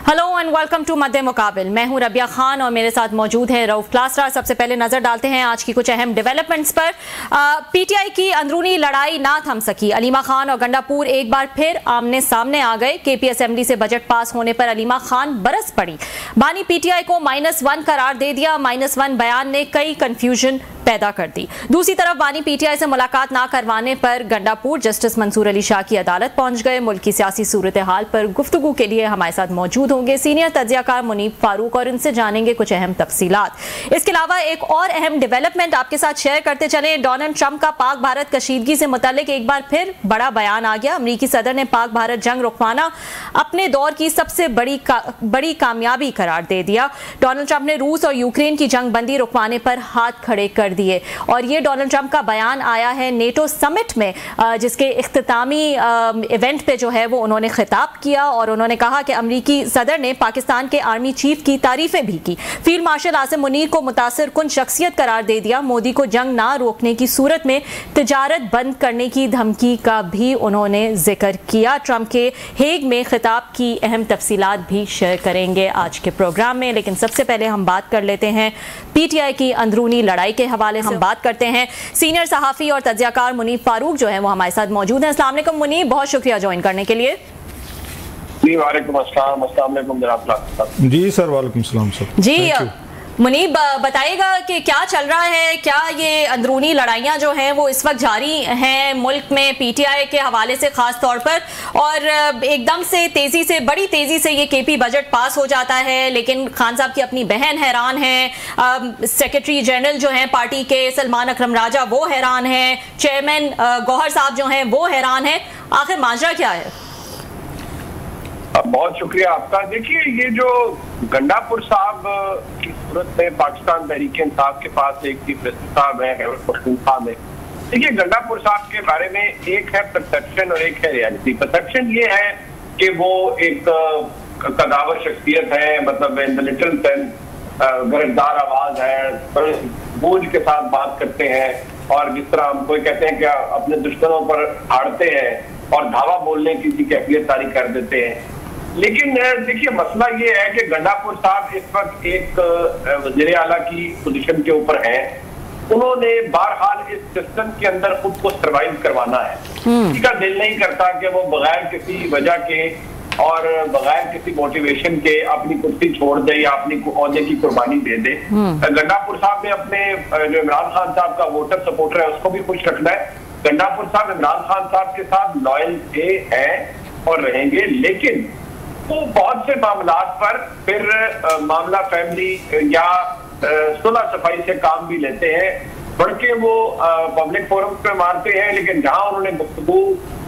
Hello and welcome to मध्य मुकाबिल। मैं हूं रबिया खान और मेरे साथ मौजूद हैं रऊफ क्लासरा। सबसे पहले नजर डालते हैं आज की कुछ अहम डेवलपमेंट्स पर। पीटीआई की अंदरूनी लड़ाई ना थम सकी। अलीमा खान और गंडापुर एक बार फिर आमने सामने आ गए। केपी असेंबली से बजट पास होने पर अलीमा खान बरस पड़ी। बानी पीटीआई को -1 करार दे दिया। -1 बयान ने कई कंफ्यूजन पैदा कर दी। दूसरी तरफ बानी पीटीआई से मुलाकात ना करवाने पर गंडापुर जस्टिस मंसूर अली शाह की अदालत पहुंच गए। मुल्क की सियासी सूरत हाल पर गुफ्तगू के लिए हमारे साथ मौजूद होंगे सीनियर तज्जियाकार मुनीब फारूक और इनसे जानेंगे कुछ अहम तफसीलात। इसके अलावा एक और अहम डेवलपमेंट आपके साथ शेयर करते चले। डोनाल्ड ट्रंप का पाक भारत कशीदगी से मुताल्लिक एक बार फिर बड़ा बयान आ गया। अमरीकी सदर ने पाक भारत जंग रुकवाना अपने दौर की सबसे बड़ी कामयाबी करार दे दिया। डोनाल्ड ट्रंप ने रूस और यूक्रेन की जंग बंदी रुकवाने पर हाथ खड़े कर दिए और ये डोनाल्ड ट्रंप का बयान आया है नेटो समिट में, जिसके इख्तितामी इवेंट पे जो है वो उन्होंने खिताब किया और उन्होंने कहा कि अमरीकी सदर ने पाकिस्तान के आर्मी चीफ की तारीफें भी की। फील्ड मार्शल आसिम मुनीर को मुतासिर कुन शख्सियत करार दे दिया। मोदी को जंग ना रोकने की सूरत में तिजारत बंद करने की धमकी का भी उन्होंने जिक्र किया। ट्रंप के हेग में खिताब की अहम तफसीलात भी शेयर करेंगे आज के प्रोग्राम में, लेकिन सबसे पहले हम बात कर लेते हैं पीटीआई की अंदरूनी लड़ाई के हवाले से। हम बात करते हैं सीनियर सहाफ़ी और तज्जियाकार मुनीब फारूक जो है वो हमारे साथ मौजूद हैं। अस्सलाम वालेकुम मुनीब, बहुत शुक्रिया ज्वाइन करने के लिए। वालेकुम अस्सलाम। अस्सलाम वालेकुम जनाब। जी सर, वालेकुम सलाम सर। जी मुनीब बताइएगा कि क्या चल रहा है, क्या ये अंदरूनी लड़ाइयाँ जो हैं वो इस वक्त जारी हैं मुल्क में पीटीआई के हवाले से ख़ास तौर पर, और एकदम से बड़ी तेज़ी से ये केपी बजट पास हो जाता है, लेकिन खान साहब की अपनी बहन हैरान है, सेक्रेटरी जनरल जो हैं पार्टी के सलमान अकरम राजा वो हैरान है, चेयरमैन गौहर साहब जो हैं वो हैरान है। आखिर माजरा क्या है? बहुत शुक्रिया आपका। देखिए, ये जो गंडापुर साहब की सूरत में पाकिस्तान तहरीक इंसाफ के पास एक चीफ जस्टिस साहब है, साहब है। देखिए, गंडापुर साहब के बारे में एक है परसेप्शन और एक है रियलिटी। परसेप्शन ये है कि वो एक कदावर शख्सियत है, मतलब इन द लिटिल सेंस गरजदार आवाज है, बोझ के साथ बात करते हैं और जिस तरह हम कोई कहते हैं कि अपने दुश्मनों पर हारते हैं और धावा बोलने की कैफियत तारी कर देते हैं। लेकिन देखिए, मसला ये है कि गंडापुर साहब इस वक्त एक वज़ीर आला की पोजीशन के ऊपर है। उन्होंने बहरहाल इस सिस्टम के अंदर खुद को सर्वाइव करवाना है। किसी का दिल नहीं करता कि वो बगैर किसी वजह के और बगैर किसी मोटिवेशन के अपनी कुर्सी छोड़ दे या अपनी ओहदे की कुर्बानी दे दे। गंडापुर साहब ने अपने जो इमरान खान साहब का वोटर सपोर्टर है उसको भी खुश रखना है। गंडापुर साहब इमरान खान साहब के साथ लॉयल थे, हैं और रहेंगे, लेकिन वो बहुत से मामलात पर फिर मामला फैमिली या सुलह सफाई से काम भी लेते हैं, बढ़ के वो पब्लिक फोरम पे मारते हैं, लेकिन जहां उन्होंने गुफ्तगू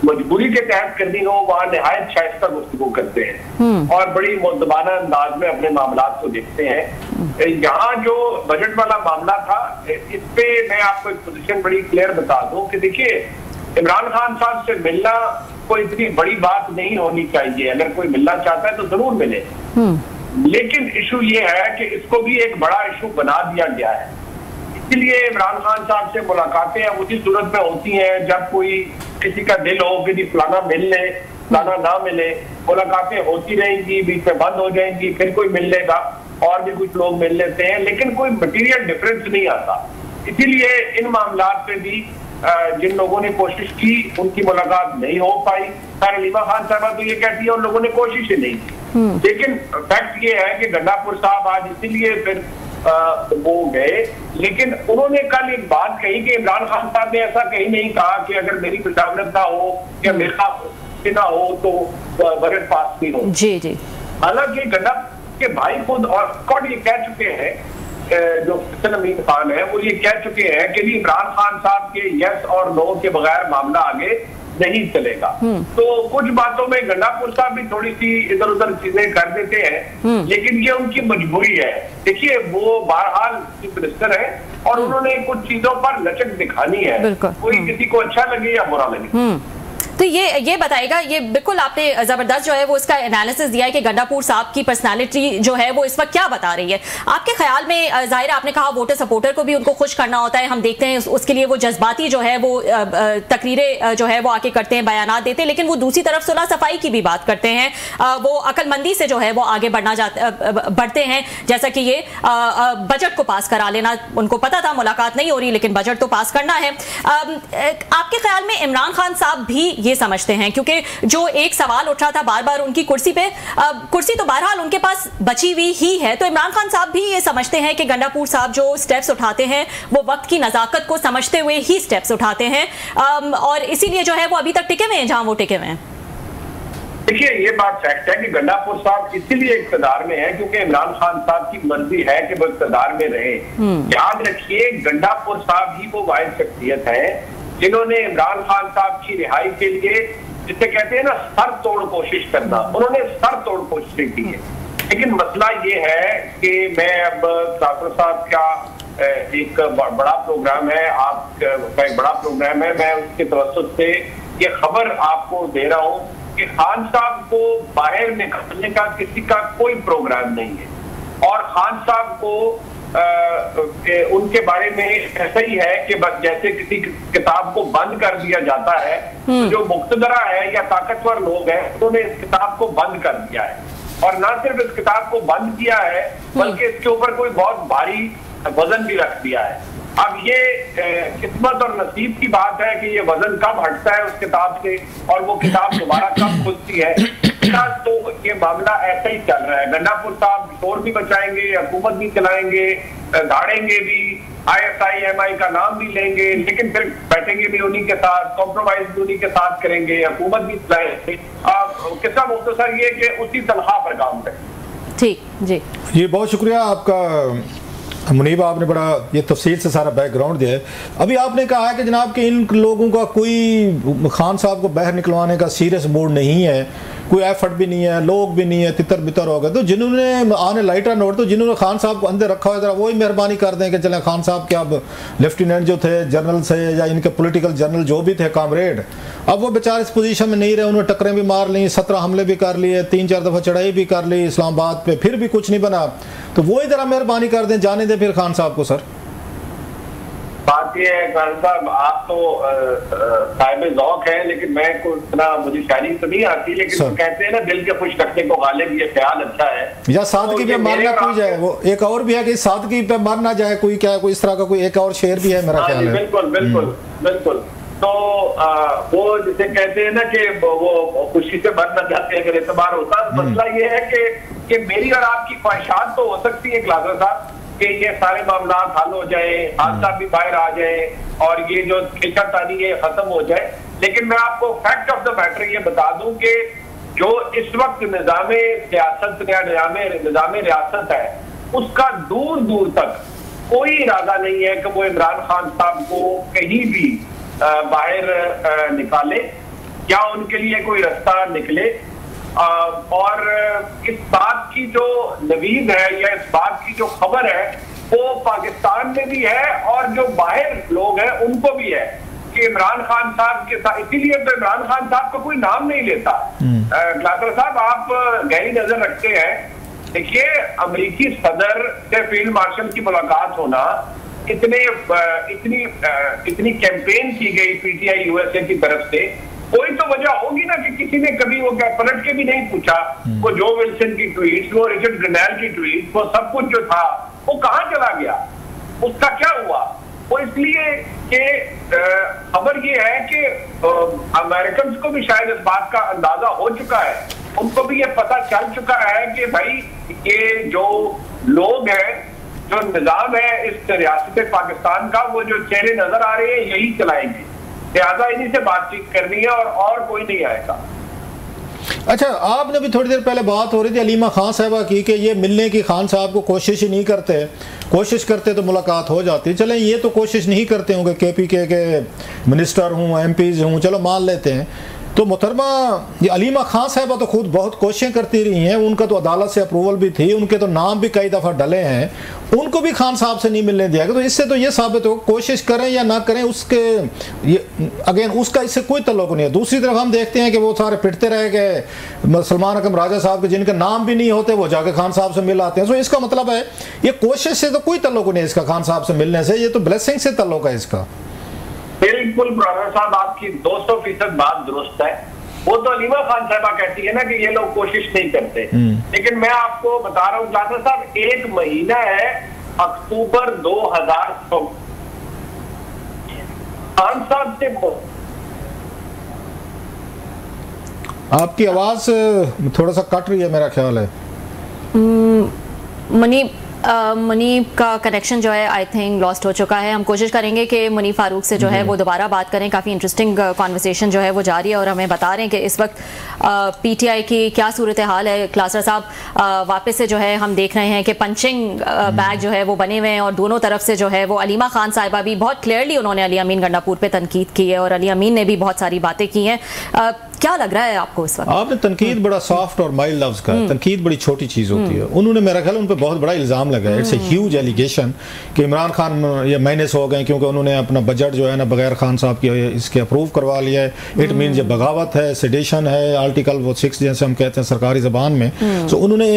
मजबूरी के तहत करनी हो वहां निहायत शाइस्ता गुफ्तगू करते हैं और बड़ी मुद्दबाना अंदाज में अपने मामलात को देखते हैं। यहाँ जो बजट वाला मामला था, इस पे मैं आपको एक पोजीशन बड़ी क्लियर बता दूं कि देखिए, इमरान खान साहब से मिलना कोई इतनी बड़ी बात नहीं होनी चाहिए। अगर कोई मिलना चाहता है तो जरूर मिले, लेकिन इशू ये है कि इसको भी एक बड़ा इशू बना दिया गया है। इसलिए इमरान खान साहब से मुलाकातें उसी सूरत में होती हैं जब कोई किसी का दिल हो कि फलाना मिल ले, फलाना ना मिले। मुलाकातें होती रहेंगी, बीच में बंद हो जाएंगी, फिर कोई मिल लेगा और भी कुछ लोग मिल लेते हैं, लेकिन कोई मटीरियल डिफरेंस नहीं आता। इसीलिए इन मामलात पे भी जिन लोगों ने कोशिश की उनकी मुलाकात नहीं हो पाई। खैर, अलीमा खान साहब तो ये कहती है उन लोगों ने कोशिश ही नहीं की, लेकिन फैक्ट ये है कि गंडापुर साहब आज इसीलिए फिर वो गए। लेकिन उन्होंने कल एक बात कही कि इमरान खान साहब ने ऐसा कहीं नहीं कहा कि अगर मेरी प्रशासनत ना हो या मेरा ना हो तो बजट पास नहीं हो। जी जी। हालांकि गंडापुर के भाई खुद और स्कॉट ये कह चुके हैं, जो हसन अमीन खान है वो ये कह चुके हैं कि इमरान खान साहब के यस और नो के बगैर मामला आगे नहीं चलेगा। तो कुछ बातों में गंडापुर साहब भी थोड़ी सी इधर उधर चीजें कर देते हैं, लेकिन ये उनकी मजबूरी है। देखिए, वो बहरहाल चीफ मिनिस्टर है और उन्होंने कुछ चीजों पर लचक दिखानी है, कोई किसी को अच्छा लगे या बुरा लगे। तो ये बताएगा, ये बिल्कुल आपने जबरदस्त जो है वो इसका एनालिसिस दिया है कि गंडापुर साहब की पर्सनालिटी जो है वो इस वक्त क्या बता रही है। आपके ख्याल में जाहिर आपने कहा वोटर सपोर्टर को भी उनको खुश करना होता है, हम देखते हैं उसके लिए वो जज्बाती जो है वो तकरीरें जो है वो आके करते हैं, बयानात देते हैं, लेकिन वो दूसरी तरफ सुलह सफाई की भी बात करते हैं, वो अक्लमंदी से जो है वो आगे बढ़ते हैं। जैसा कि ये बजट को पास करा लेना, उनको पता था मुलाकात नहीं हो रही लेकिन बजट तो पास करना है। आपके ख्याल में इमरान खान साहब भी ये समझते हैं, क्योंकि जो एक सवाल उठ रहा था बार बार उनकी कुर्सी पे, कुर्सी तो बहरहाल उनके पास बची हुई ही है, तो इमरान खान साहब भी ये समझते हैं कि गंडापुर साहब जो स्टेप्स उठाते हैं वो वक्त की नजाकत को समझते हुए ही स्टेप्स उठाते हैं, और इसीलिए जो है वो अभी तक टिके हुए हैं जहां वो टिके हुए हैं। देखिए, ये बात फैक्ट है कि गंडापुर साहब इसीलिए इक़्तिदार में है क्योंकि इमरान खान साहब की मर्जी है कि वो इक़्तिदार में रहे। याद रखिए, गंडापुर साहब ही वो वाहिद शख्सियत है जिन्होंने इमरान खान साहब की रिहाई के लिए, जिसे कहते हैं ना, सर तोड़ कोशिश करना, उन्होंने सर तोड़ कोशिश की है। लेकिन मसला ये है कि मैं अब डॉक्टर साहब का एक बड़ा प्रोग्राम है, आपका एक बड़ा प्रोग्राम है, मैं उसके तवज्जुह से ये खबर आपको दे रहा हूँ कि खान साहब को बाहर निकालने का किसी का कोई प्रोग्राम नहीं है, और खान साहब को उनके बारे में ऐसा ही है कि बस जैसे किसी किताब को बंद कर दिया जाता है, तो जो मुक्तदरा है या ताकतवर लोग हैं उन्होंने इस किताब को बंद कर दिया है, और ना सिर्फ इस किताब को बंद किया है बल्कि इसके ऊपर कोई बहुत भारी वजन भी रख दिया है। अब ये किस्मत और नसीब की बात है कि ये वजन कब हटता है उस किताब से और वो किताब दोबारा कब खुलती है। तो ये मामला ऐसा ही चल रहा है। गंडापुर साहब शोर भी बचाएंगे, हुकूमत भी चलाएंगे, धाड़ेंगे भी, ISI MI का नाम भी लेंगे, लेकिन फिर बैठेंगे भी उन्हीं के साथ, कॉम्प्रोमाइज भी उन्हीं के साथ करेंगे, हुकूमत भी चलाएंगे। किस्सा मुख्तसर ये कि उसी तनख्वाह पर काम करें। ठीक जी, ये बहुत शुक्रिया आपका मुनीब, आपने बड़ा ये तफसील से सारा बैकग्राउंड दिया है। अभी आपने कहा है कि जनाब कि इन लोगों का कोई खान साहब को बाहर निकलवाने का सीरियस मूड नहीं है, कोई एफर्ट भी नहीं है, लोग भी नहीं है, तितर बितर हो गए। तो जिन्होंने आने लाइटर नोट, तो जिन्होंने खान साहब को अंदर रखा हुआ, वही मेहरबानी कर दें कि चलें खान साहब के अब लेफ्टिनेंट जो थे जनरल से या इनके पॉलिटिकल जनरल जो भी थे कामरेड, अब वो बेचारे इस पोजीशन में नहीं रहे, उन्होंने टक्करें भी मार ली, 17 हमले भी कर लिए, 3-4 दफ़ा चढ़ाई भी कर ली इस्लामाबाद पे, फिर भी कुछ नहीं बना। तो वो ही जरा मेहरबानी कर दें, जाने दें फिर खान साहब को। सर बात ये है खान साहब, आप तो साहिब ज़ौक़ हैं, लेकिन मैं को इतना, मुझे शायरी तो नहीं आती, लेकिन वो कहते हैं ना दिल के खुश रखने को गालिब, ये ख्याल अच्छा है। या सादगी पे मारना कोई जाए, वो एक और भी है कि सादगी पे मार ना जाए कोई, क्या कोई इस तरह का कोई एक और शेर भी है मेरा ख्याल है। बिल्कुल बिल्कुल बिल्कुल। तो वो जिसे कहते हैं ना कि वो खुशी से मर न जाते अगर एतबार होता। मसला ये है कि मेरी और आपकी ख्वाहिशात तो हो सकती है क्लासर साहब कि ये सारे मामला हल हो जाए, हादसा भी बाहर आ जाए और ये जो खिंचातानी ये खत्म हो जाए, लेकिन मैं आपको फैक्ट ऑफ द मैटर ये बता दूं कि जो इस वक्त निजाम सियासत या निजाम रियासत है उसका दूर दूर तक कोई इरादा नहीं है कि वो इमरान खान साहब को कहीं भी बाहर निकाले या उनके लिए कोई रास्ता निकले। और इस बात की जो नवीद है या इस बात की जो खबर है वो पाकिस्तान में भी है और जो बाहर लोग हैं उनको भी है कि इमरान खान साहब के साथ, इसीलिए तो इमरान खान साहब का कोई नाम नहीं लेता। क्लासर साहब, आप गहरी नजर रखते हैं, देखिए अमेरिकी सदर से फील्ड मार्शल की मुलाकात होना, इतनी कैंपेन की गई PTI USA की तरफ से, कोई तो वजह होगी ना कि किसी ने कभी वो क्या पलट के भी नहीं पूछा। वो जो विल्सन की ट्वीट, वो रिचर्ड ग्रेनेल की ट्वीट, वो सब कुछ जो था वो कहाँ चला गया, उसका क्या हुआ? वो इसलिए कि खबर ये है कि अमेरिकन को भी शायद इस बात का अंदाजा हो चुका है, उनको भी ये पता चल चुका है कि भाई ये जो लोग हैं, जो निजाम है इस रियासत पाकिस्तान का, वो जो चेहरे नजर आ रहे हैं यही चलाएंगे, लिहाजा इन्हीं से बातचीत करनी है और कोई नहीं आएगा। अच्छा, आपने भी थोड़ी देर पहले बात हो रही थी अलीमा खान साहबा की कि ये मिलने की खान साहब को कोशिश ही नहीं करते, कोशिश करते तो मुलाकात हो जाती। चलें, ये तो कोशिश नहीं करते होंगे, KPK के मिनिस्टर हूँ, MPs हूँ, चलो मान लेते हैं, तो मोहतरमा ये अलीमा खान साहबा तो खुद बहुत कोशिशें करती रही हैं, उनका तो अदालत से अप्रूवल भी थी, उनके तो नाम भी कई दफ़ा डले हैं, उनको भी खान साहब से नहीं मिलने दिया गया। तो इससे तो ये साबित हो, कोशिश करें या ना करें उसके ये अगेन उसका इससे कोई तल्लुक नहीं है। दूसरी तरफ हम देखते हैं कि वो सारे पिटते रह गए सलमान अकरम राजा साहब के, जिनके नाम भी नहीं होते वो जाके खान साहब से मिल आते हैं। तो इसका मतलब है ये कोशिश से तो कोई तल्लुक नहीं है इसका खान साहब से मिलने से, ये तो ब्लेसिंग से तल्लुक है इसका। बिल्कुल प्रोफेसर साहब, आपकी 200% बात दुरुस्त है। वो तो अलीमा खान साहबा कहती है ना कि ये लोग कोशिश नहीं करते, लेकिन मैं आपको बता रहा हूँ क्लास साहब, एक महीना है अक्टूबर 2000 खान साहब से आपकी आवाज थोड़ा सा कट रही है मेरा ख्याल है। मुनीब का कनेक्शन जो है आई थिंक लॉस्ट हो चुका है। हम कोशिश करेंगे कि मुनीब फारूक से जो है वो दोबारा बात करें। काफ़ी इंटरेस्टिंग कॉन्वर्सेशन जो है वो जारी है और हमें बता रहे हैं कि इस वक्त पीटीआई की क्या सूरत हाल है। क्लासर साहब वापस से जो है हम देख रहे हैं कि पंचिंग बैग जो है वो बने हुए हैं और दोनों तरफ से जो है वो अलीमा खान साहिबा भी बहुत क्लियरली उन्होंने अली अमीन गंडापुर पे तनकीद की है और अली अमीन ने भी बहुत सारी बातें की हैं। क्या लग रहा है आपको इस वक्त? आपने तनकीद बड़ा सॉफ्ट और माइल्ड लफ्ज का, तनकीद बड़ी छोटी चीज होती है। उन्होंने मेरा ख्याल उन पर बहुत बड़ा इल्जाम लगा है, इट्स ए ह्यूज एलिगेशन कि इमरान खान ये माइनस हो गए क्योंकि उन्होंने अपना बजट जो है ना बगैर खान साहब की इसके अप्रूव करवा लिया है। इट मीन ये बगावत है, सेडेशन है, आर्टिकल वो 6 जैसे हम कहते हैं सरकारी जबान में। तो उन्होंने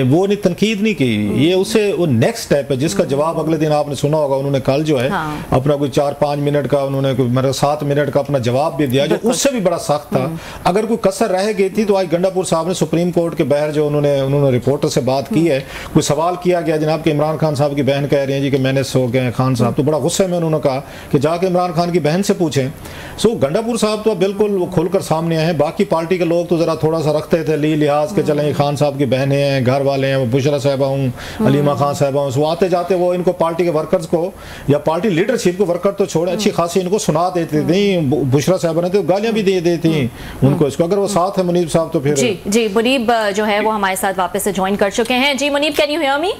वो नहीं तनकीद नहीं की, ये उससे वो नेक्स्ट स्टेप है जिसका जवाब अगले दिन आपने सुना होगा। उन्होंने कल जो है अपना कोई 4-5 मिनट का उन्होंने मेरे 7 मिनट का अपना जवाब भी दिया जो उससे भी बड़ा सख्त था। अगर कोई कसर रह गई थी तो आज गंडापुर साहब ने सुप्रीम कोर्ट के बाहर जो उन्होंने रिपोर्टर से बात की है, कोई सवाल किया गया जनाब कि इमरान खान साहब की बहन कह रही हैं जी कि मैंने सो गए खान साहब, तो बड़ा गुस्से में उन्होंने कहा कि जाके इमरान खान की बहन से पूछें। सो गंडापुर साहब तो बिल्कुल वो खुलकर सामने आए हैं। बाकी पार्टी के लोग तो जरा थोड़ा सा रखते थे लिहाज के, चलें खान साहब की बहनें हैं, घर वाले हैं, बुशरा साहबा हूँ, अलीमा खान साहबा हूँ, आते जाते वो इनको पार्टी के वर्कर्स को या पार्टी लीडरशिप को वर्कर तो छोड़े अच्छी खासी इनको सुना देते थे। बुशरा साहबा ने तो गालियां भी दे दी थी उनको इसको। अगर वो साथ है मुनीब साहब तो फिर जी मुनीब जो है वो हमारे साथ वापस से ज्वाइन कर चुके हैं। जी Munib, can you hear me?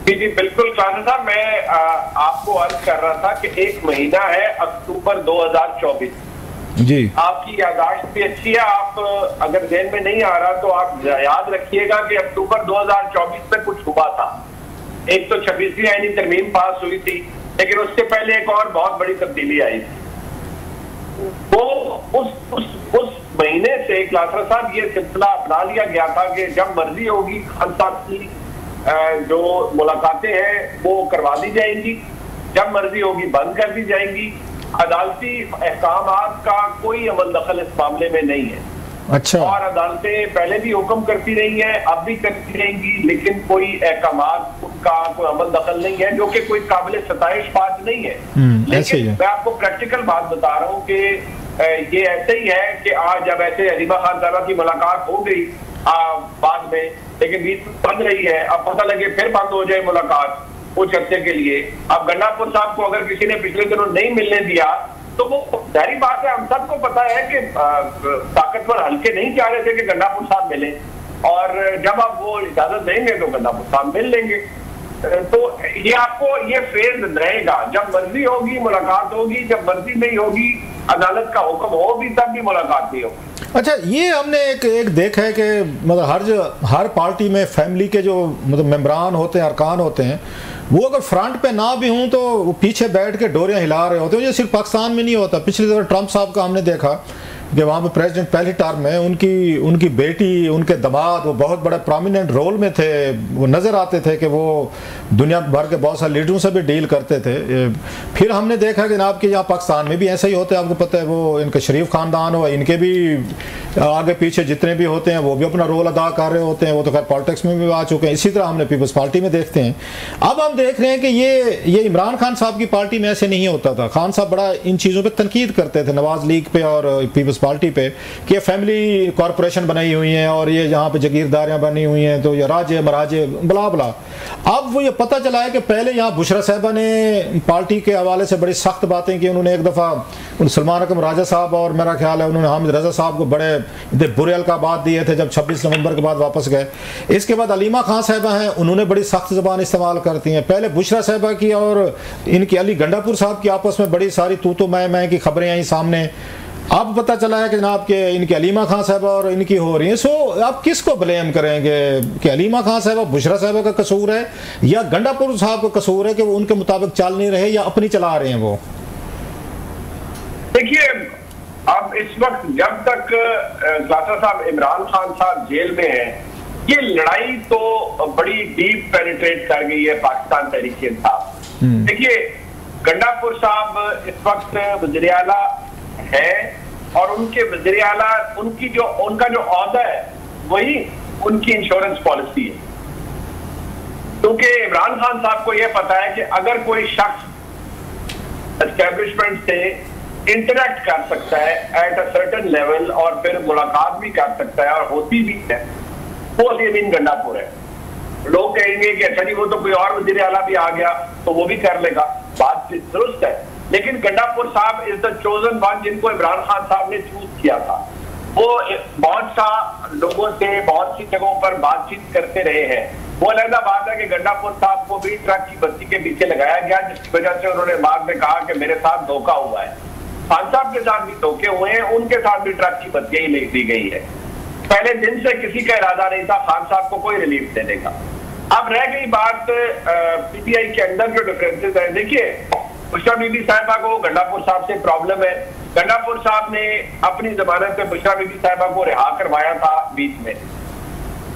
जी बिल्कुल क्लास साहब, मैं आपको अर्ज कर रहा था कि एक महीना है अक्टूबर 2024 जी। आपकी यादाश्त भी अच्छी है, आप अगर ध्यान में नहीं आ रहा तो आप याद रखिएगा कि अक्टूबर 2024 में कुछ हुआ था। एक तो 26वीं आईनी तरमीम पास हुई थी, लेकिन उससे पहले एक और बहुत बड़ी तब्दीली आई थी। वो उस महीने से क्लासर साहब ये सिलसिला अपना लिया गया था कि जब मर्जी होगी खान साहब की जो मुलाकातें हैं वो करवा दी जाएंगी, जब मर्जी होगी बंद कर दी जाएंगी। अदालती अहकामात का कोई अमल दखल इस मामले में नहीं है। अच्छा। और अदालतें पहले भी हुक्म करती रही हैं, अब भी करती रहेंगी, लेकिन कोई अहकामात उनका कोई अमल दखल नहीं है, जो कि कोई काबिल सताइश बात नहीं है। लेकिन मैं आपको प्रैक्टिकल बात बता रहा हूँ कि ये ऐसे ही है कि आज जब ऐसे अलीमा खान साहबा की मुलाकात हो गई बाद में, लेकिन बीच बंद रही है, अब पता लगे फिर बंद हो जाए मुलाकात वो चर्चे के लिए। अब गंडापुर साहब को अगर किसी ने पिछले दिनों नहीं मिलने दिया तो वो जारी बात है, हम सबको पता है कि ताकतवर हल्के नहीं चाह रहे थे कि गंडापुर साहब मिले, और जब आप वो इजाजत देंगे तो गंडापुर साहब मिल लेंगे। तो ये आपको ये फेज रहेगा, जब मर्जी होगी मुलाकात होगी, जब मर्जी नहीं होगी अदालत का हुक्म हो भी तब भी मुलाकात नहीं होगी। अच्छा, ये हमने एक देखा है कि मतलब हर पार्टी में फैमिली के जो मतलब मेंबरान होते हैं, अरकान होते हैं, वो अगर फ्रंट पे ना भी हों तो वो पीछे बैठ के डोरियां हिला रहे होते हैं। ये सिर्फ पाकिस्तान में नहीं होता। पिछली दफा ट्रंप साहब का हमने देखा कि वहाँ पे प्रेसिडेंट पहली टर्म में उनकी बेटी, उनके दामाद वो बहुत बड़े प्रोमिनेंट रोल में थे, वो नज़र आते थे कि वो दुनिया भर के बहुत सारे लीडरों से भी डील करते थे। फिर हमने देखा कि जनाब कि यहाँ पाकिस्तान में भी ऐसा ही होता है, आपको पता है, वो इनके शरीफ ख़ानदान हो, इनके भी आगे पीछे जितने भी होते हैं वो भी अपना रोल अदा कर रहे होते हैं। वो तो खैर पॉलिटिक्स में भी आ चुके हैं। इसी तरह हमने पीपल्स पार्टी में देखते हैं। अब हम देख रहे हैं कि ये इमरान खान साहब की पार्टी में ऐसे नहीं होता था। खान साहब बड़ा इन चीज़ों पर तनकीद करते थे, नवाज लीग पे और पीपल्स पार्टी पे, कि फैमिली कॉरपोरेशन बनाई हुई हैं और ये यहाँ पे जागीरदारियाँ बनी हुई हैं, तो ये राजे महाराजे बला बला। अब वो ये पता चला है कि पहले यहाँ बुशरा साहबा ने पार्टी के हवाले से बड़ी सख्त बातें की। उन्होंने एक दफ़ा सलमान अकरम राजा साहब और मेरा ख्याल है उन्होंने हामिद रजा साहब को बड़े बुरे अलकाबात दिए थे जब 26 नवंबर के बाद वापस गए। इसके बाद अलीमा खान साहबा हैं, उन्होंने बड़ी सख्त ज़बान इस्तेमाल करती हैं। पहले बुशरा साहबा की और इनकी अली गंडापुर साहब की आपस में बड़ी सारी तू तो मैं की खबरें आई सामने। अब पता चला है कि जनाब के इनकी अलीमा खान साहबा और इनकी हो रही है। सो आप किसको ब्लेम करेंगे कि अलीमा खान साहबा बुशरा साहबा का कसूर है या गंडापुर साहब का कसूर है कि वो उनके मुताबिक चल नहीं रहे या अपनी चला रहे हैं वो? देखिए, अब इस वक्त जब तक ज़ाहिर साहब इमरान खान साहब जेल में हैं, ये लड़ाई तो बड़ी डीप पेनिट्रेट कर गई है पाकिस्तान तहरीक इंसाफ। देखिए, गंडापुर साहब इस वक्त वज़ीर आला है और उनके वज़ीर आला उनका जो ओहदा है वही उनकी इंश्योरेंस पॉलिसी है, क्योंकि इमरान खान साहब को यह पता है कि अगर कोई शख्स एस्टेब्लिशमेंट से इंटरेक्ट कर सकता है एट अ सर्टेन लेवल और फिर मुलाकात भी कर सकता है और होती भी है, वो अलीमीन गंडापुर है। लोग कहेंगे कि अच्छा जी वो तो कोई और वज़ीर आला भी आ गया तो वो भी कर लेगा, बात दुरुस्त है, लेकिन गंडापुर साहब इज द चोजन वन जिनको इमरान खान साहब ने चूज किया था। वो बहुत सा लोगों से बहुत सी जगहों पर बातचीत करते रहे हैं। वो अलग बात है कि गंडापुर साहब को भी ट्रक की बत्ती के पीछे लगाया गया, जिसकी वजह से उन्होंने बाद में कहा कि मेरे साथ धोखा हुआ है। खान साहब के साथ भी धोखे हुए हैं, उनके साथ भी ट्रक की बत्तियां ही ले दी गई है। पहले दिन से किसी का इरादा नहीं था खान साहब को कोई रिलीफ देने का। अब रह गई बात पीटीआई के अंदर जो डिफरेंसेस है। देखिए, बुशरा बीबी साहिबा को गंडापुर साहब से प्रॉब्लम है। गंडापुर साहब ने अपनी जमानत पे बुशरा बीबी साहिबा को रिहा करवाया था बीच में,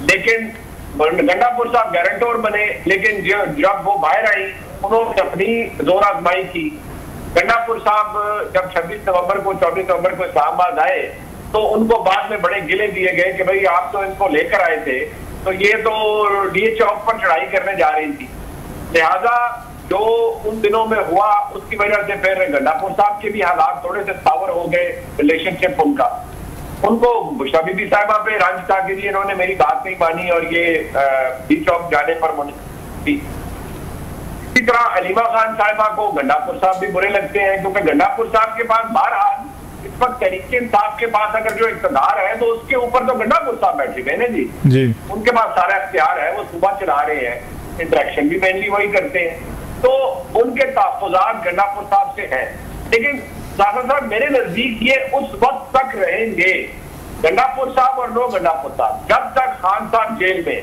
लेकिन गंडापुर साहब गारंटर बने, लेकिन जब वो बाहर आई उन्होंने अपनी जोर आजमाई की। गंडापुर साहब जब 26 नवंबर को 24 नवंबर को इस्लामाबाद आए तो उनको बाद में बड़े गिले दिए गए कि भाई आप तो इनको लेकर आए थे तो ये तो डीए चौक पर चढ़ाई करने जा रही थी। लिहाजा जो उन दिनों में हुआ उसकी वजह से फिर गंडापुर साहब के भी हालात थोड़े से सावर हो गए, रिलेशनशिप उनको बुशरा बीबी साहिबा पे रंज था कि जी इन्होंने मेरी बात नहीं मानी और ये डी चौक जाने पर मुझे। इसी तरह अलीमा खान साहिबा को गंडापुर साहब भी बुरे लगते हैं, क्योंकि गंडापुर साहब के पास बहरहाल इस वक्त तहरीक इंसाफ के पास अगर जो इक़्तिदार है तो उसके ऊपर तो गंडापुर साहब बैठे हुए हैं जी, उनके पास सारा इख्तियार है, वो सुबह चला रहे हैं, इंटरेक्शन भी मेनली वही करते हैं, तो उनके तहफ़्फ़ुज़ात गंडापुर साहब से हैं। लेकिन ज़ाहिर साहब मेरे नजदीक ये उस वक्त तक रहेंगे, गंडापुर साहब और नो गंडापुर साहब, जब तक खान साहब जेल में।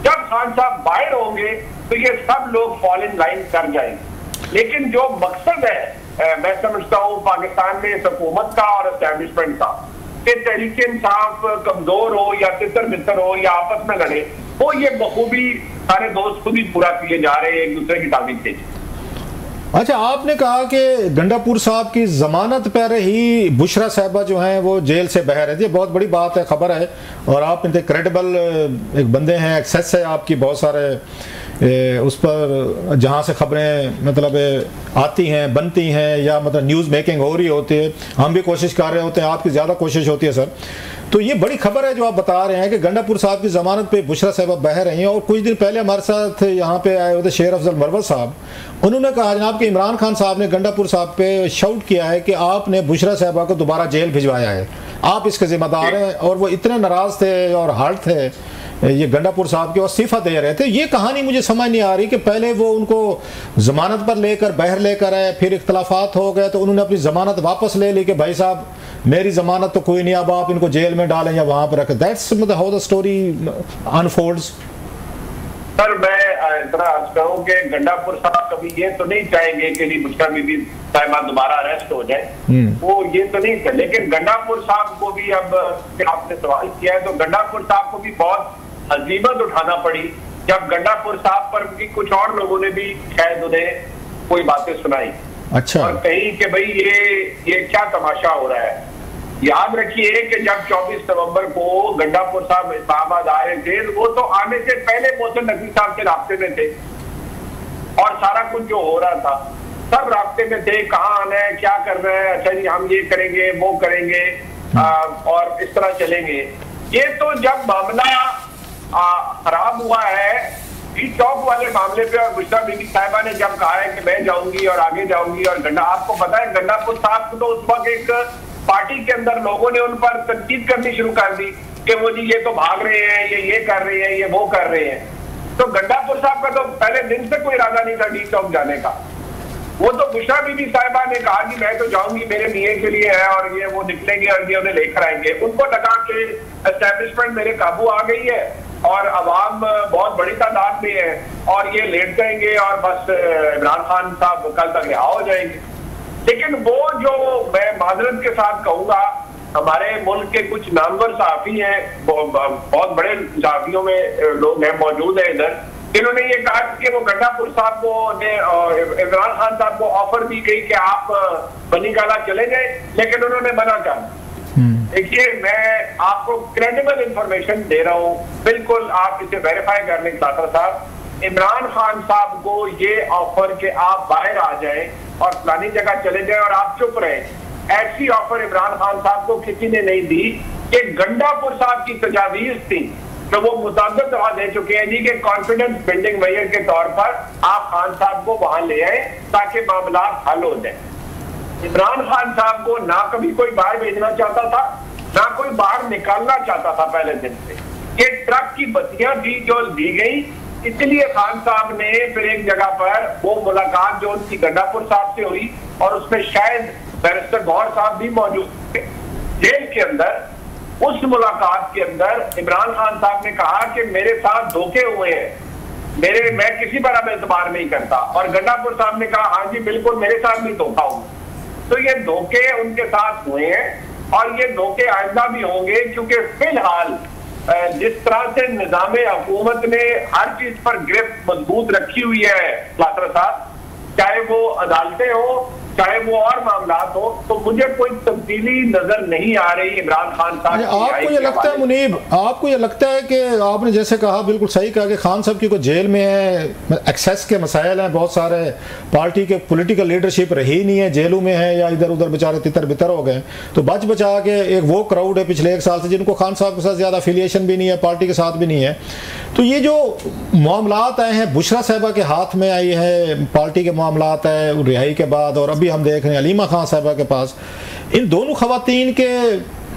जब खान साहब बाहर होंगे तो ये सब लोग फॉल इन लाइन कर जाएंगे। लेकिन जो मकसद है मैं समझता हूँ पाकिस्तान में इस हुकूमत का और एस्टेब्लिशमेंट का कि तहरीक इंसाफ कमजोर हो या तितर बितर हो या आपस में लड़े, वो ये बखूबी सारे दोस्त खुद ही पूरा किए जा रहे हैं एक दूसरे की ताबीज़ से। अच्छा, आपने कहा कि गंडापुर साहब की जमानत पर ही बुशरा साहबा जो हैं वो जेल से बाहर है। ये बहुत बड़ी बात है, खबर है, और आप इतने क्रेडिबल एक बंदे हैं, एक्सेस है आपकी बहुत सारे उस पर जहाँ से खबरें मतलब आती हैं, बनती हैं, या मतलब न्यूज़ मेकिंग हो रही होती है। हम भी कोशिश कर रहे होते हैं, आपकी ज़्यादा कोशिश होती है सर। तो ये बड़ी खबर है जो आप बता रहे हैं कि गंडापुर साहब की ज़मानत पे बुशरा साहबा बाहर रही हैं। और कुछ दिन पहले हमारे साथ यहाँ पे आए हुए थे शेर अफजल मरवत साहब, उन्होंने कहा जनाब कि इमरान खान साहब ने गंडापुर साहब पे शाउट किया है कि आपने बुशरा साहबा को दोबारा जेल भिजवाया है, आप इसके जिम्मेदार हैं। और वो इतने नाराज़ थे और हार्ट थे ये गंडापुर साहब के, और इस्तीफा दे रहे थे। ये कहानी मुझे समझ नहीं आ रही कि पहले वो उनको जमानत पर लेकर बाहर लेकर आए, फिर इख्तलाफात हो गए तो उन्होंने अपनी जमानत वापस ले ली कि भाई साहब मेरी जमानत तो कोई नहीं, अब आप इनको जेल में डालें या वहां पर रखें। दैट्स मतलब how the story unfolds. Sir मैं इतना अर्ज करूं कि गंडापुर साहब कभी ये तो नहीं चाहेंगे कि बुशरा बीबी साहिबा दोबारा अरेस्ट हो जाए, वो ये तो नहीं थे। लेकिन गंडापुर साहब को भी, अब आपने सवाल किया है, तो गंडापुर साहब को भी बहुत हजीमत उठाना पड़ी जब गंडापुर साहब पर भी कुछ और लोगों ने भी शायद उन्हें कोई बातें सुनाई। अच्छा, और कही कि भाई ये क्या तमाशा हो रहा है। याद रखिए कि जब 24 नवंबर को गंडापुर साहब इस्लामाबाद आ रहे थे, वो तो आने से पहले मोहसिन नकवी साहब के रास्ते में थे और सारा कुछ जो हो रहा था सब रास्ते में थे। कहाँ आना है, क्या कर रहे हैं, अच्छा जी हम ये करेंगे वो करेंगे और इस तरह चलेंगे। ये तो जब मामला खराब हुआ है डी चौक वाले मामले पे, और बुशरा बीबी साहिबा ने जब कहा है कि मैं जाऊंगी और आगे जाऊंगी, और आपको पता है गंडापुर साहब को तो उस वक्त एक पार्टी के अंदर लोगों ने उन पर तनकीद करनी शुरू कर दी कि वो जी ये तो भाग रहे हैं, ये कर रहे हैं, ये वो कर रहे हैं। तो गंडापुर साहब का तो पहले दिन से कोई इरादा नहीं था डी चौक जाने का। वो तो बुशरा बीबी साहिबा ने कहा कि मैं तो जाऊंगी, मेरे मियाँ के लिए है, और ये वो निकलेंगे और ये उन्हें लेकर आएंगे। उनको लगा कि एस्टेब्लिशमेंट मेरे काबू आ गई है और अवाम बहुत बड़ी तादाद में है और ये लेट जाएंगे और बस इमरान खान साहब कल तक रिहा हो जाएंगे। लेकिन वो जो मैं माजरत के साथ कहूंगा, हमारे मुल्क के कुछ नामवर सहाफी हैं, बहुत बड़े सहाफियों में लोग हैं, मौजूद है इधर, इन्होंने ये कहा कि वो गंडापुर साहब को इमरान खान साहब को ऑफर दी गई कि आप बनी गाला चले गए, लेकिन उन्होंने मना कर। देखिए, मैं आपको क्रेडिबल इंफॉर्मेशन दे रहा हूँ, बिल्कुल आप इसे वेरीफाई कर लें साथर साहब। इमरान खान साहब को ये ऑफर कि आप बाहर आ जाएं और फलानी जगह चले जाएं और आप चुप रहें, ऐसी ऑफर इमरान खान साहब को किसी ने नहीं दी। कि गंडापुर साहब की तजावीज थी तो वो मुतअद्दिद दफा दे चुके हैं जी कि कॉन्फिडेंस बिल्डिंग मेजर के तौर पर आप खान साहब को वहां ले आए ताकि मामला हल हो जाए। इमरान खान साहब को ना कभी कोई बाहर भेजना चाहता था, ना कोई बाहर निकालना चाहता था पहले दिन से। ये ट्रक की बत्तियां दी जो दी गई, इसलिए खान साहब ने फिर एक जगह पर वो मुलाकात जो उनकी गंडापुर साहब से हुई और उसमें शायद बैरिस्टर गौहर साहब भी मौजूद थे जेल के अंदर। उस मुलाकात के अंदर इमरान खान साहब ने कहा कि मेरे साथ धोखे हुए हैं, मैं किसी पर अब एतबार नहीं करता, और गंडापुर साहब ने कहा हाँ जी बिल्कुल मेरे साथ भी धोखा हुआ। तो ये धोखे उनके साथ हुए हैं और ये धोखे आइंदा भी होंगे, क्योंकि फिलहाल जिस तरह से निजाम हुकूमत ने हर चीज पर गिरफ्त मजबूत रखी हुई है लातर साहब, चाहे वो अदालतें हो चाहे वो और मामलात हो, तो मुझे कोई तब्दीली नजर नहीं आ रही इमरान खान साहब। आपको ये लगता है मुनीब, आपको ये लगता है कि आपने जैसे कहा, बिल्कुल सही कहा कि खान साहब की कोई जेल में है, एक्सेस के मसाइल हैं, बहुत सारे पार्टी के पॉलिटिकल लीडरशिप रही नहीं है, जेलों में है या इधर उधर बेचारे तितर बितर हो गए, तो बच बचा के एक वो क्राउड है पिछले एक साल से जिनको खान साहब के साथ ज़्यादा एफिलिएशन भी नहीं है, पार्टी के साथ भी नहीं है। तो ये जो मामलात आए हैं, बुशरा साहिबा के हाथ में आई है, पार्टी के मामलात आए रिहाई के बाद, और अभी हम देख रहे हैं अलीमा खान साहिबा के पास, इन दोनों खवातीन के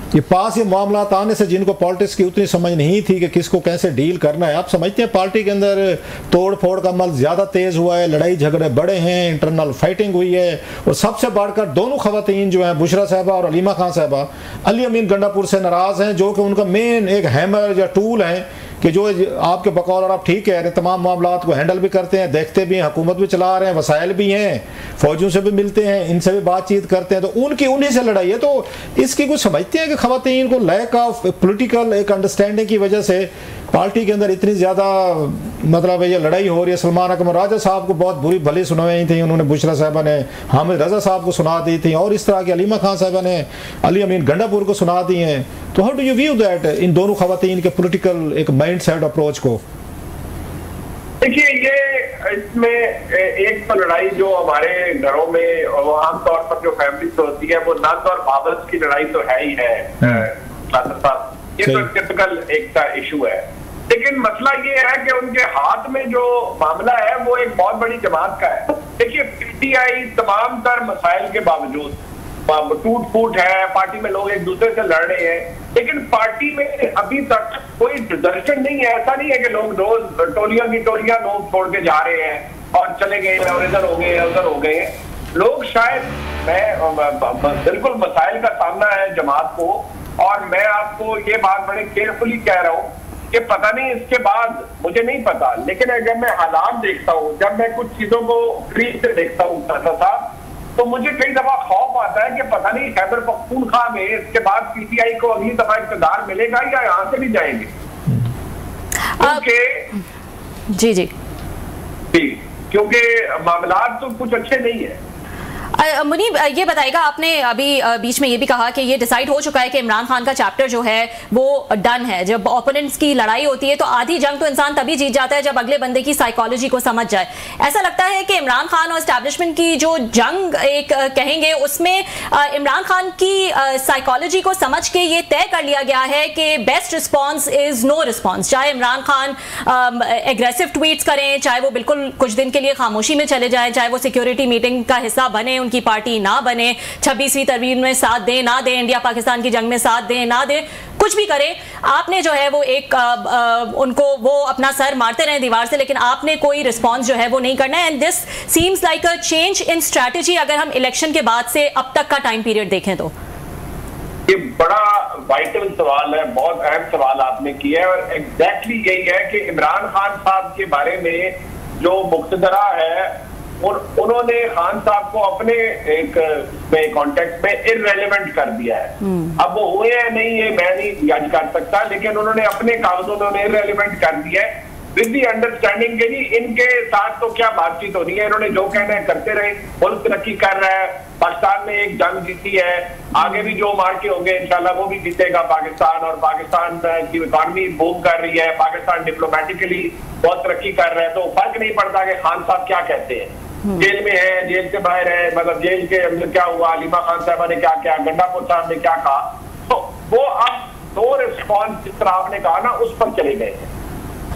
ये पास ये मामला आने से जिनको पॉलिटिक्स की उतनी समझ नहीं थी कि किसको कैसे डील करना है, आप समझते हैं पार्टी के अंदर तोड़ फोड़ का अमल ज़्यादा तेज़ हुआ है, लड़ाई झगड़े बड़े हैं, इंटरनल फाइटिंग हुई है, और सबसे बढ़कर दोनों खवातीन जो हैं बुशरा साहिबा और अलीमा खान साहिबा अली अमीन गंडापुर से नाराज़ हैं, जो कि उनका मेन एक हैमर या टूल है कि जो आपके बकौल, और आप ठीक कह रहे हैं, तमाम मामलात को हैंडल भी करते हैं, देखते भी हैं, हुकूमत भी चला रहे हैं, वसाइल भी हैं, फौजियों से भी मिलते हैं, इनसे भी बातचीत करते हैं, तो उन्हीं से लड़ाई है। तो इसकी कुछ समझते हैं कि खवातीन को लैक ऑफ पॉलिटिकल एक अंडरस्टैंडिंग की वजह से पार्टी के अंदर इतनी ज़्यादा मतलब ये लड़ाई हो रही है। सलमान अकबर राजा साहब को बहुत बुरी भली सुनाई थी, उन्होंने बुशरा साहिबा ने हामिद रजा साहब को सुना दी थी, और इस तरह की अलीमा खान साहिबा ने अली अमीन गंडापुर को सुना दी हैं। तो how do you view that in दोनों खवातीन के पॉलिटिकल एक माइंड सेट अप्रोच को? देखिए, ये इसमें एक तो लड़ाई जो हमारे घरों में आमतौर पर जो फैमिली से होती है, वो नंद और बाबत की लड़ाई तो है ही है, ये तो टिपिकल एक इशू है। लेकिन मसला ये है कि उनके हाथ में जो मामला है वो एक बहुत बड़ी जमात का है। देखिए, पीटीआई तमाम तर मसाइल के बावजूद टूट फूट है, पार्टी में लोग एक दूसरे से लड़ रहे हैं, लेकिन पार्टी में अभी तक कोई दर्शन नहीं है। ऐसा नहीं है कि लोग रोज टोलियां की टोलियां लोग छोड़ के जा रहे हैं और चले गए और इधर हो गए उधर हो गए। लोग शायद, मैं बिल्कुल मसाइल का सामना है जमात को, और मैं आपको ये बात बड़े केयरफुली कह रहा हूँ कि पता नहीं इसके बाद, मुझे नहीं पता, लेकिन जब मैं हालात देखता हूँ, जब मैं कुछ चीजों को करीब से देखता हूँ साहब, तो मुझे कई दफा खौफ आता है कि पता नहीं खैबर पख्तूनख्वा में इसके बाद पीटीआई को अगली दफा इक़्तिदार मिलेगा या यहाँ से भी जाएंगे। क्योंकि मामलात तो कुछ अच्छे नहीं है। मुनीब, ये बताएगा, आपने अभी बीच में ये भी कहा कि ये डिसाइड हो चुका है कि इमरान खान का चैप्टर जो है वो डन है। जब ओपोनेंट्स की लड़ाई होती है तो आधी जंग तो इंसान तभी जीत जाता है जब अगले बंदे की साइकोलॉजी को समझ जाए। ऐसा लगता है कि इमरान खान और एस्टैब्लिशमेंट की जो जंग एक कहेंगे, उसमें इमरान खान की साइकोलॉजी को समझ के ये तय कर लिया गया है कि best response is no response. चाहे इमरान खान एग्रेसिव ट्वीट्स करें, चाहे वो बिल्कुल कुछ दिन के लिए खामोशी में चले जाएं, चाहे वो सिक्योरिटी मीटिंग का हिस्सा बने, उनकी पार्टी ना बने, 26वीं तरमीम में साथ दें ना दें, इंडिया पाकिस्तान की जंग में साथ दें ना दें, कुछ कुछ भी करें, आपने जो है वो एक उनको वो अपना सर मारते रहे दीवार से, लेकिन आपने कोई रिस्पॉन्स जो है वो नहीं करना है। And this seems like a change in strategy अगर हम इलेक्शन के बाद से अब तक का टाइम पीरियड देखें तो। ये बड़ा वाइटल सवाल है, बहुत अहम सवाल आपने किया है, और एग्जैक्टली यही है कि इमरान खान साहब के बारे में जो मुक्तदरा है उन्होंने खान साहब को अपने एक कॉन्टेक्स्ट में इररेलेवेंट कर दिया है। अब वो हुए हैं नहीं, ये मैं नहीं जज कर सकता, लेकिन उन्होंने अपने कागजों में इररेलेवेंट कर दिया है विद दी अंडरस्टैंडिंग के लिए इनके साथ तो क्या बातचीत होनी है, इन्होंने जो कहना है करते रहे। मुल्क तरक्की कर रहा है, पाकिस्तान ने एक जंग जीती है, आगे भी जो मार के होंगे इंशाल्लाह वो भी जीतेगा पाकिस्तान, और पाकिस्तान की इकॉनमी बूम कर रही है, पाकिस्तान डिप्लोमेटिकली बहुत तरक्की कर रहा है। तो फर्क नहीं पड़ता कि खान साहब क्या कहते हैं, जेल में है, जेल से बाहर है, मतलब जेल के अंदर क्या हुआ, अलीमा खान साहबा ने क्या किया, गंडापुर साहब ने क्या कहा, तो वो अब दो रिस्पॉन्स जिस तरह आपने कहा ना उस पर चले गए हैं,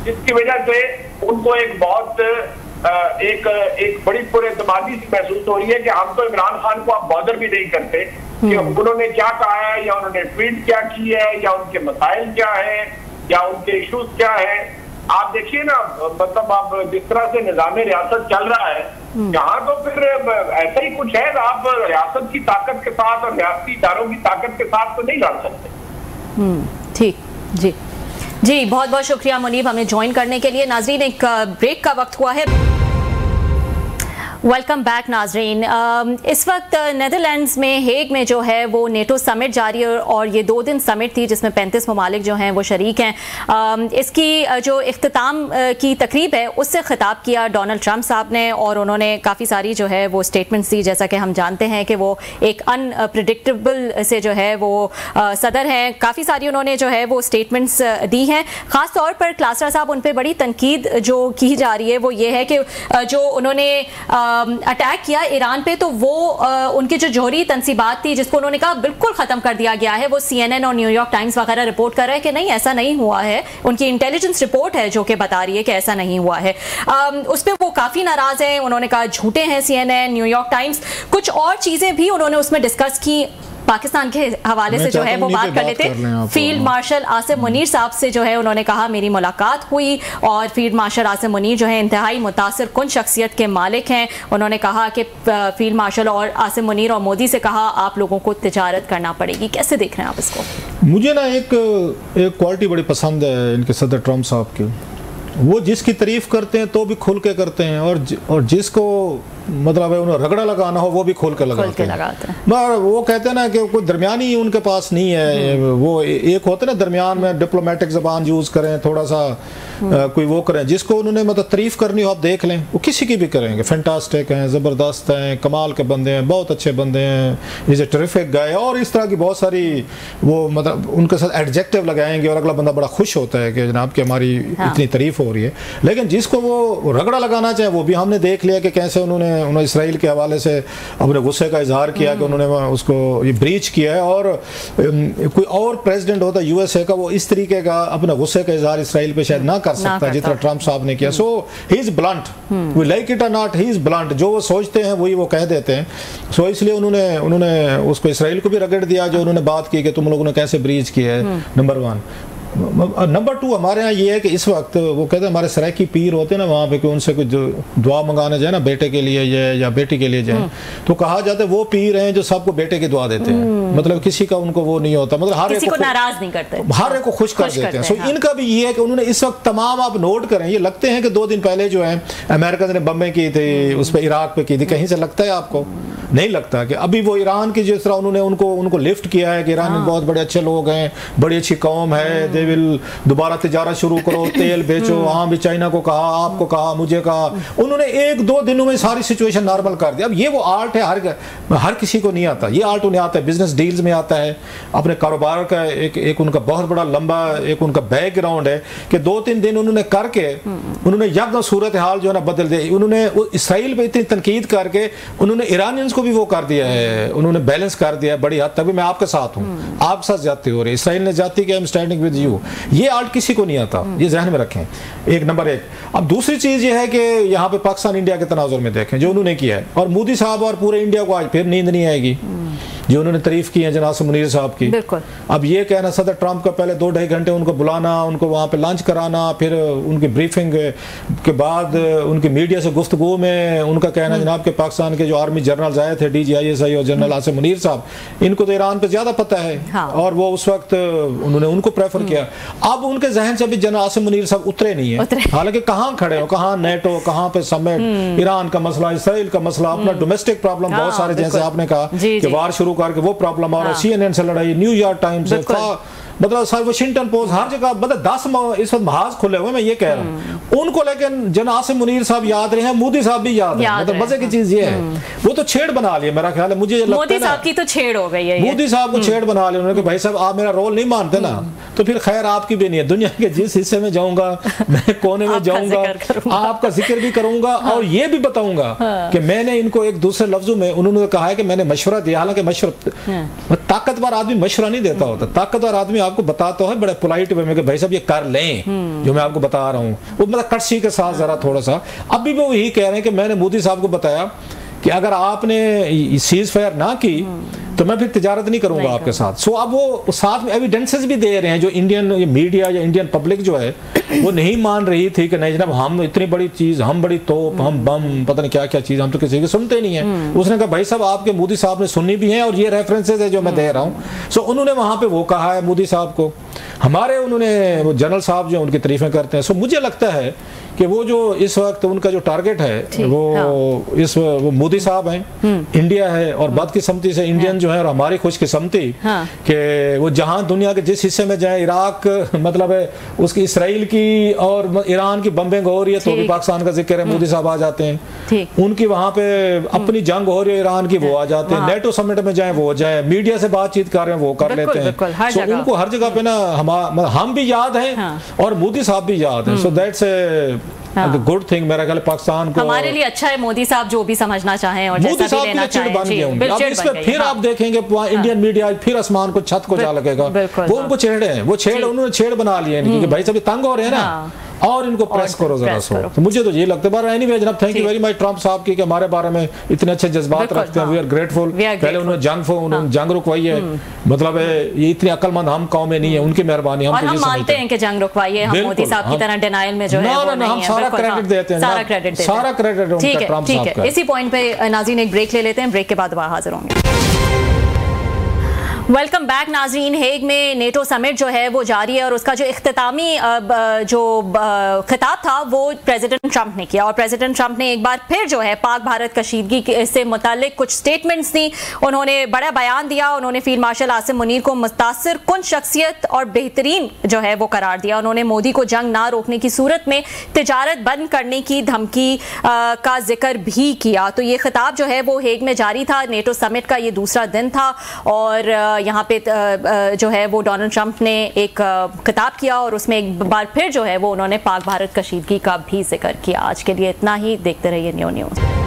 जिसकी वजह से उनको एक बहुत एक बड़ी पुरएतमादी सी महसूस हो रही है कि हम तो इमरान खान को अब बॉदर भी नहीं करते कि उन्होंने क्या कहा है, या उन्होंने ट्वीट क्या की है, या उनके मसाइल क्या है, या उनके इश्यूज क्या है। आप देखिए ना, मतलब आप जिस तरह से निजाम रियासत चल रहा है यहाँ, तो फिर ऐसा ही कुछ है, आप रियासत की ताकत के साथ और रियासती इदारों की ताकत के साथ तो नहीं लड़ सकते। ठीक, जी जी, बहुत बहुत शुक्रिया मुनीब हमें ज्वाइन करने के लिए। नाजरीन, एक ब्रेक का वक्त हुआ है। वेलकम बैक नाजरीन। इस वक्त नेदरलैंड्स में हेग में जो है वो नेटो समिट जारी है, और ये 2 दिन समिट थी जिसमें 35 ममालिक जो हैं वो शरीक हैं। इसकी जो इख्तिताम की तकरीब है उससे खिताब किया डोनाल्ड ट्रंप साहब ने, और उन्होंने काफ़ी सारी जो है वो स्टेटमेंट्स दी। जैसा कि हम जानते हैं कि वो एक अनप्रिडिक्टेबल से जो है वो सदर हैं, काफ़ी सारी उन्होंने जो है वो स्टेटमेंट्स दी हैं। ख़ास तौर पर क्लासरा साहब उन पर बड़ी तनकीद जो की जा रही है वो ये है कि जो उन्होंने अटैक किया ईरान पे, तो वो उनकी जो जौहरी तनसीबात थी जिसको उन्होंने कहा बिल्कुल ख़त्म कर दिया गया है, वो CNN और न्यूयॉर्क टाइम्स वगैरह रिपोर्ट कर रहे हैं कि नहीं ऐसा नहीं हुआ है। उनकी इंटेलिजेंस रिपोर्ट है जो कि बता रही है कि ऐसा नहीं हुआ है। उस पर वो काफ़ी नाराज़ हैं। उन्होंने कहा झूठे हैं CNN, न्यूयॉर्क टाइम्स, कुछ और चीज़ें भी उन्होंने उसमें डिस्कस की। पाकिस्तान के हवाले से जो है वो बात कर लेते। फील्ड मार्शल आसिम मुनीर साहब से जो है उन्होंने कहा मेरी मुलाकात हुई, और फील्ड मार्शल आसिम मुनीर जो है इंतहाई मुतासिर कुन शख्सियत के मालिक हैं। उन्होंने कहा कि फील्ड मार्शल और आसिम मुनीर और मोदी से कहा आप लोगों को तिजारत करना पड़ेगी। कैसे देख रहे हैं आप इसको? मुझे ना एक क्वालिटी बड़ी पसंद है इनके सदर ट्रंप साहब की, वो जिसकी तारीफ करते हैं तो भी खुल के करते हैं, और जिसको मतलब है उन्हें रगड़ा लगाना हो वो भी खोल के लगाते हैं। मगर वो कहते हैं ना कि कोई दरमियानी उनके पास नहीं है। वो एक होते ना दरमियान में डिप्लोमेटिक ज़बान यूज़ करें, थोड़ा सा कोई वो करें, जिसको उन्होंने मतलब तारीफ करनी हो आप देख लें, वो किसी की भी करेंगे। फैंटास्टिक हैं, ज़बरदस्त हैं, कमाल के बंदे हैं, बहुत अच्छे बंदे हैं, इज़ ए टेरिफिक गाय, और इस तरह की बहुत सारी वो मतलब उनके साथ एडजेक्टिव लगाएंगे और अगला बंदा बड़ा खुश होता है कि जनाब कि हमारी इतनी तारीफ हो रही है। लेकिन जिसको वो रगड़ा लगाना चाहे वो भी हमने देख लिया कि कैसे उन्होंने इसराइल के हवाले से अपने गुस्से का इजहार किया कि उन्होंने उसको ये ब्रीच किया है, और कोई और प्रेसिडेंट होता USA का वो इस तरीके का अपने गुस्से का इजहार इसराइल पे शायद ना कर सकता जितना ट्रंप साहब ने किया। So he is blunt, we like it और नॉट, ही इज ब्लंट। जो वो सोचते हैं वही वो कह देते हैं। सो इसलिए उन्होंने उसको इसराइल को भी रगड़ दिया जो उन्होंने बात की कि तुम लोगों ने कैसे ब्रीच किया है, नंबर 1। नंबर 2 हमारे यहाँ ये है कि इस वक्त वो कहते हैं हमारे सराइकी पीर होते हैं ना वहाँ पे कि उनसे कुछ दुआ मंगाने जाए ना बेटे के लिए या बेटी के लिए जाए, तो कहा जाता है वो पीर हैं जो सबको बेटे की दुआ देते हैं, मतलब किसी का उनको वो नहीं होता, मतलब हर एक को नाराज नहीं करते, हर एक को खुश कर देते हैं। सो इनका भी ये है कि उन्होंने इस वक्त तमाम आप नोट करें, ये लगते हैं कि 2 दिन पहले जो है अमेरिका ने बम्बें की थी उस पर इराक पे की थी, कहीं से लगता है आपको? नहीं लगता कि अभी वो ईरान की जिस तरह उन्होंने उनको लिफ्ट किया है कि ईरान में बहुत बड़े अच्छे लोग हैं, बड़ी अच्छी कौम है, दे विल दोबारा तिजारत शुरू करो, तेल बेचो, वहाँ भी चाइना को कहा, आपको कहा, मुझे कहा। उन्होंने 1-2 दिनों में सारी सिचुएशन नॉर्मल कर दी। अब ये वो आर्ट है, हर किसी को नहीं आता, ये आर्ट उन्हें आता है, बिजनेस डील्स में आता है, अपने कारोबार का एक उनका बहुत बड़ा लंबा एक उनका बैकग्राउंड है कि 2-3 दिन उन्होंने करके उन्होंने यकदम सूरत हाल जो है ना बदल दी। उन्होंने इसराइल पे इतनी तनकीद करके उन्होंने ईरानियंस को भी वो कर दिया है, उन्होंने बैलेंस कर दिया है बड़ी हद तक। मैं आपके साथ हूँ, आपके साथ जाती हो रही, इसराइल ने जाती कि I am standing with you. ये आर्ट किसी को नहीं आता, ये ज़हन में रखें, एक नंबर 1। अब दूसरी चीज़ ये है कि यहाँ पे पाकिस्तान इंडिया के तनाजुर में देखें जो उन्होंने किया है, और मोदी साहब और पूरे इंडिया को आज फिर नींद नहीं आएगी जो उन्होंने तारीफ की है जनाब मुनीर साहब की। बिल्कुल। अब ये कहना सदर ट्रंप का पहले 2-2.5 घंटे उनको बुलाना, उनको वहाँ पे लंच कराना, फिर उनकी ब्रीफिंग के बाद उनकी मीडिया से गुफ्तगू में उनका कहना जनाब के पाकिस्तान के जो आर्मी जनरल आए थे DGISI और जनरल आसिम मुनीर साहब, इनको तो ईरान पे ज्यादा पता है। हाँ। और वो उस वक्त उन्होंने उनको प्रेफर किया। अब उनके जहन से भी जनरल आसिम मुनीर साहब उतरे नहीं है, हालांकि कहाँ खड़े हो, कहाँ नेटो, कहाँ पे समिट, ईरान का मसला, इसराइल का मसला, अपना डोमेस्टिक प्रॉब्लम बहुत सारे, जैसे आपने कहा कि वार शुरू करके वो प्रॉब्लम, और CNN से लड़ाई, न्यूयॉर्क टाइम्स से, मतलब वाशिंगटन पोस्ट, हर जगह, मतलब 10 इस वक्त महाज खुले हुए, मैं ये कह रहा हूँ उनको। लेकिन जनरल आसिम मुनीर साहब याद रहे हैं, मोदी साहब भी याद है। मतलब मजे की चीज ये है, वो तो छेड़ बना लिया मेरा ख्याल है, मुझे ये लगता है मोदी साहब की तो छेड़ हो गई है, मोदी साहब को छेड़ बना लिया उन्होंने कि भाई साहब आप मेरा रोल नहीं मानते ना, तो फिर खैर आपकी भी नहीं है। दुनिया के जिस हिस्से में जाऊंगा, मैं कोने में जाऊंगा, आपका जिक्र भी करूंगा और ये भी बताऊंगा कि मैंने इनको एक दूसरे लफ्जों में उन्होंने कहा है कि मैंने मशवरा दिया। हालांकि मशवरा, ताकतवर आदमी मशवरा नहीं देता होता, ताकतवर आदमी आपको बताता है बड़े पोलाइट वे में कि भाई साहब ये कर लें जो मैं आपको बता रहा हूँ, वो मतलब कड़छी के साथ जरा थोड़ा सा। अभी वो यही कह रहे हैं कि मैंने मोदी साहब को बताया कि अगर आपने सीज फायर ना की तो मैं फिर तिजारत नहीं करूंगा आपके साथ। सो अब वो साथ में एविडेंसेस भी दे रहे हैं, जो इंडियन मीडिया या इंडियन पब्लिक जो है वो नहीं मान रही थी कि नहीं जनाब हम इतनी बड़ी चीज, हम बड़ी तोप, हम बम, पता नहीं क्या क्या चीज, हम तो किसी की सुनते नहीं है। उसने कहा भाई साहब आपके मोदी साहब ने सुननी भी है और ये रेफरेंसेज है जो मैं दे रहा हूँ। सो उन्होंने वहां पे वो कहा है मोदी साहब को, हमारे उन्होंने वो जनरल साहब जो उनकी तारीफें करते हैं। सो मुझे लगता है कि वो जो इस वक्त उनका जो टारगेट है वो मोदी साहब हैं, इंडिया है, और बदकिस्मती से इंडियन जो है और हमारी खुशकिस्मती कि वो जहां दुनिया के जिस हिस्से में जाए, इराक मतलब है उसकी, इसराइल की और ईरान की बम्बिंग हो रही है तो भी पाकिस्तान का जिक्र है, मोदी साहब आ जाते हैं। उनकी वहां पे अपनी जंग हो रही है ईरान की, वो आ जाते हैं। नेटो समिट में जाए वो जाए, मीडिया से बातचीत कर रहे हैं वो कर लेते हैं। उनको हर जगह पे ना हम भी याद हैं और मोदी साहब भी याद है। सो दैट्स गुड थिंग मेरा ख्याल पाकिस्तान को, हमारे लिए अच्छा है मोदी साहब जो भी समझना चाहें और जैसा भी लेना चाहें। फिर आप देखेंगे इंडियन मीडिया फिर आसमान को छत को जा लगेगा, वो उनको छेड़े हैं, वो छेड़ उन्होंने छेड़ बना लिए क्योंकि भाई सभी तंग हो रहे हैं ना, और इनको प्रेस करो जरा सो। तो मुझे तो ये लगता है। बार एनीवे जनाब thank you very much Trump साहब की कि हमारे बारे में इतने अच्छे जज्बात रखते हैं। We are grateful. पहले उन्होंने जंग रुकवाई है, मतलब ये इतनी अक्लमंद हम कौम में नहीं है, उनकी मेहरबानी। हम मानते हैं कि जंग रुकवाई है, हम मोदी साहब की तरह डिनायल में जो है वो नहीं है। सारा क्रेडिट देते हैं, सारा क्रेडिट उनका ट्रंप साहब का। इसी पॉइंट पे नाज़रीन एक ब्रेक ले लेते हैं, ब्रेक के बाद दोबारा हाजिर होंगे। वेलकम बैक नाज़रीन। हेग में नेटो समिट जो है वो जारी है और उसका जो इख्तितामी जो खिताब था वो प्रेसिडेंट ट्रंप ने किया, और प्रेसिडेंट ट्रंप ने एक बार फिर जो है पाक भारत कशीदगी से मुतालिक कुछ स्टेटमेंट्स दी। उन्होंने बड़ा बयान दिया, उन्होंने फील्ड मार्शल आसिम मुनीर को मुतासिर कुन शख्सियत और बेहतरीन जो है वो करार दिया। उन्होंने मोदी को जंग ना रोकने की सूरत में तिजारत बंद करने की धमकी का जिक्र भी किया। तो ये खिताब जो है वो हेग में जारी था। नेटो समिट का ये दूसरा दिन था और यहाँ पे जो है वो डोनाल्ड ट्रंप ने एक खिताब किया और उसमें एक बार फिर जो है वो उन्होंने पाक भारत कशीदगी का भी जिक्र किया। आज के लिए इतना ही, देखते रहिए न्यू न्यूज़।